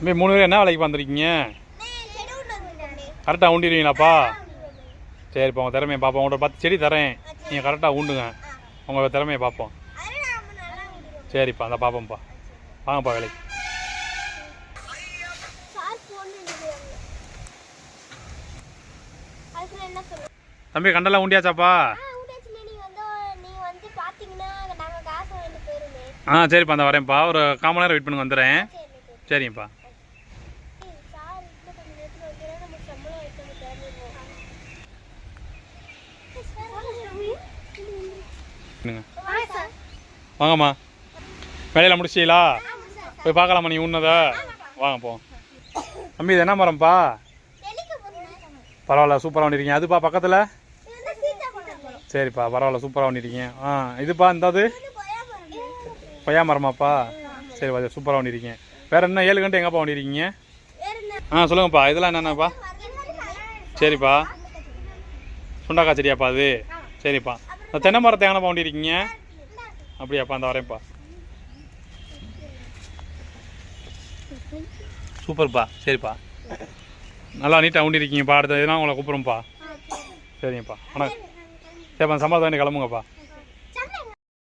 தம்பி 3 பேர் என்ன வேலைக்கு வந்திருக்கீங்க? கரெக்டாக ஊண்டிடுவீங்களாப்பா? சரிப்பா, உங்கள் திறமையை பார்ப்போம். உங்கள்கிட்ட 10 செடி தரேன், நீங்கள் கரெக்டாக ஊண்டுங்க. உங்கள் திறமையை பார்ப்போம். சரிப்பா, அந்த பார்ப்போம்ப்பா. வாங்கப்பா வேலைக்கு. தம்பி கண்டெல்லாம் ஊண்டியாச்சாப்பா? சரிப்பா, அந்த வரேன்ப்பா. ஒரு 1/4 மணி நேரம் வெயிட் பண்ணுங்க, வந்துடுறேன். சரிங்கப்பா. வாங்கம்மா, வேலையில் முடிச்சிங்களா? போய் பார்க்கலாமா நீ ஊன்னதா? வாங்க போ. தம்பி இது என்ன மரம்ப்பா? பரவாயில்ல, சூப்பராக பண்ணிருக்கீங்க. அதுப்பா பக்கத்தில்? சரிப்பா, பரவாயில்ல, சூப்பராக பண்ணிருக்கீங்க. இதுப்பா இந்தாது கொய்யா மரமாப்பா? சரிப்பா, சூப்பராக பண்ணிருக்கீங்க. வேறு என்ன 7 கண்டு எங்கேப்பா பண்ணிருக்கீங்க? சொல்லுங்கப்பா, இதெல்லாம் என்னென்னப்பா? சரிப்பா, சுண்டக்காய் செடியாப்பா அது? சரிப்பா, இந்த தென்னை மரத்தை எங்கேப்பா பண்ணிருக்கீங்க? அப்படியாப்பா, அந்த வரேன்ப்பா. சூப்பர்ப்பா. சரிப்பா, நல்லா நீட்டாக ஊண்டிருக்கீங்கப்பா. அடுத்த எதுனா உங்களை கூப்பிட்றோம்ப்பா. சரிங்கப்பா, வணக்கம். சரிப்பா, சம்பளத்தை கிளம்புங்கப்பா.